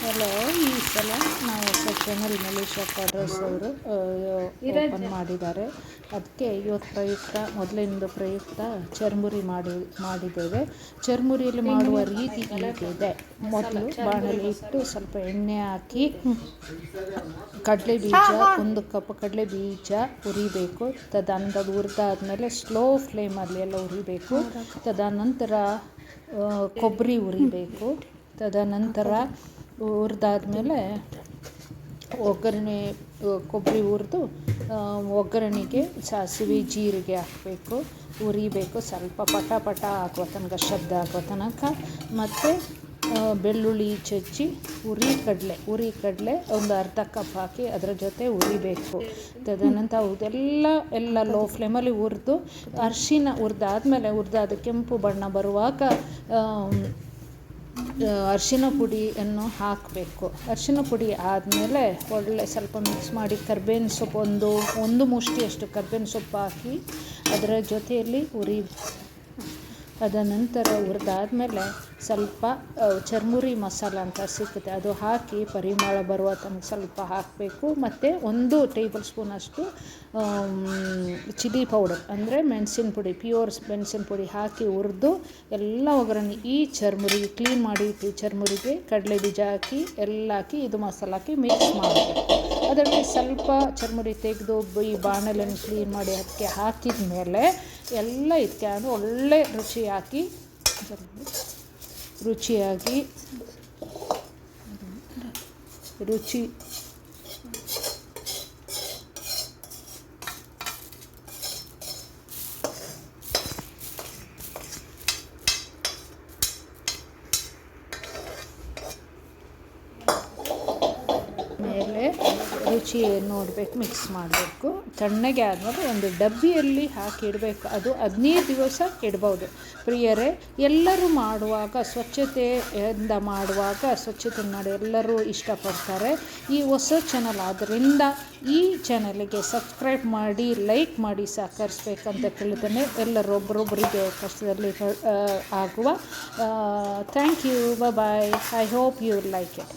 Hello, ಈ ಸಲ ನಾವು ಹೊಸ ಚಾನಲ್ ಮಲೇಷ್ಯಾ ಕ್ವಾಡ್ರಸ್ ಅವರು ಓಪನ್ ಮಾಡಿದ್ದಾರೆ. ಅದಕ್ಕೆ ಇವತ್ತು ಪ್ರಯುಕ್ತ ಮೊದಲಿಂದ ಪ್ರಯುಕ್ತ ಚರ್ಮುರಿ ಮಾಡಿದ್ದೇವೆ. ಚರ್ಮುರಿಯಲ್ಲಿ ಮಾಡುವ ರೀತಿ ಹೀಗಿದೆ. ಮೊದಲು ಬಾಣಲೆ ಇಟ್ಟು ಸ್ವಲ್ಪ ಎಣ್ಣೆ ಹಾಕಿ ಕಡಲೆ ಬೀಜ 1 ಕಪ್ ಕಡಲೆ ಬೀಜ ಹುರಿಬೇಕು. ತದನಂತರ ಹುರಿದಾದ್ಮೇಲೆ ಸ್ಲೋ ಫ್ಲೇಮಲ್ಲಿ ಎಲ್ಲ ಹುರಿಬೇಕು. ತದನಂತರ ಕೊಬ್ಬರಿ ಹುರಿಬೇಕು. ತದನಂತರ ಹುರಿದಾದ್ಮೇಲೆ ಒಗ್ಗರಣೆ ಕೊಬ್ಬರಿ ಹುರಿದು ಒಗ್ಗರಣೆಗೆ ಸಾಸಿವೆ ಜೀರಿಗೆ ಹಾಕಬೇಕು, ಹುರಿಬೇಕು ಸ್ವಲ್ಪ ಪಟ ಆಗುವ ತನಕ, ಶಬ್ದ ಆಗುವ ತನಕ. ಮತ್ತು ಬೆಳ್ಳುಳ್ಳಿ ಚಚ್ಚಿ ಹುರಿ ಕಡಲೆ ಒಂದು ಅರ್ಧ ಕಪ್ ಹಾಕಿ ಅದರ ಜೊತೆ ಹುರಿಬೇಕು. ತದನಂತರ ಎಲ್ಲ ಲೋ ಫ್ಲೇಮಲ್ಲಿ ಹುರಿದು ಅರಿಶಿನ ಹುರಿದಾದ ಕೆಂಪು ಬಣ್ಣ ಬರುವಾಗ ಅರಿಶಿನ ಪುಡಿಯನ್ನು ಹಾಕಬೇಕು. ಅರಿಶಿನ ಪುಡಿ ಆದಮೇಲೆ ಒಳ್ಳೆ ಸ್ವಲ್ಪ ಮಿಕ್ಸ್ ಮಾಡಿ ಕರ್ಬೇವಿನ ಸೊಪ್ಪು ಒಂದು ಮುಷ್ಟಿಯಷ್ಟು ಕರ್ಬೇವಿನ ಸೊಪ್ಪು ಹಾಕಿ ಅದರ ಜೊತೆಯಲ್ಲಿ ಅದನಂತರ ಹುರಿದಾದ್ಮೇಲೆ ಸ್ವಲ್ಪ ಚರ್ಮುರಿ ಮಸಾಲ ಅಂತ ಸಿಗುತ್ತೆ, ಅದು ಹಾಕಿ ಪರಿಮಳ ಬರುವ ತನಕ ಸ್ವಲ್ಪ ಹಾಕಬೇಕು. ಮತ್ತು 1 ಟೇಬಲ್ ಸ್ಪೂನಷ್ಟು ಚಿಲ್ಲಿ ಪೌಡರ್ ಅಂದರೆ ಮೆಣಸಿನ ಪುಡಿ, ಪ್ಯೂರ್ ಮೆಣಸಿನ ಪುಡಿ ಹಾಕಿ ಹುರಿದು ಎಲ್ಲ ಒಗ್ಗರಣೆ ಈ ಚರ್ಮುರಿ ಕ್ಲೀನ್ ಮಾಡಿ ಚರ್ಮುರಿಗೆ ಕಡಲೆ ಬೀಜ ಹಾಕಿ ಎಲ್ಲ ಹಾಕಿ ಇದು ಮಸಾಲ ಹಾಕಿ ಮಿಕ್ಸ್ ಮಾಡಬೇಕು. ಅದರಲ್ಲಿ ಸ್ವಲ್ಪ ಚರ್ಮುರಿ ತೆಗೆದು ಈ ಬಾಣಲೆಯನ್ನು ಕ್ಲೀನ್ ಮಾಡಿ ಅದಕ್ಕೆ ಹಾಕಿದ ಮೇಲೆ ಎಲ್ಲ ಇದಕ್ಕೆ ಅದು ಒಳ್ಳೆ ರುಚಿ ಮೇಲೆ ರುಚಿ ನೋಡಬೇಕು, ಮಿಕ್ಸ್ ಮಾಡಬೇಕು. ತಣ್ಣಗೆ ಆದಮೇಲೆ ಒಂದು ಡಬ್ಬಿಯಲ್ಲಿ ಹಾಕಿ ಇಡಬೇಕು. ಅದು 15 ದಿವಸ ಇಡ್ಬೋದು. ಪ್ರಿಯರೇ, ಎಲ್ಲರೂ ಮಾಡುವಾಗ ಸ್ವಚ್ಛತೆಯಿಂದ ಮಾಡುವಾಗ ಸ್ವಚ್ಛತೆ ಮಾಡಿ ಎಲ್ಲರೂ ಇಷ್ಟಪಡ್ತಾರೆ. ಈ ಹೊಸ ಚಾನಲ್ ಆದ್ದರಿಂದ ಈ ಚಾನಲ್ಗೆ ಸಬ್ಸ್ಕ್ರೈಬ್ ಮಾಡಿ, ಲೈಕ್ ಮಾಡಿ ಸಹಕರಿಸ್ಬೇಕಂತ ಕೇಳ್ತೇನೆ. ಎಲ್ಲರೂ ಒಬ್ಬರೊಬ್ಬರಿಗೆ ಕಷ್ಟದಲ್ಲಿ ಆಗುವ. Thank you, bye. I hope you like it.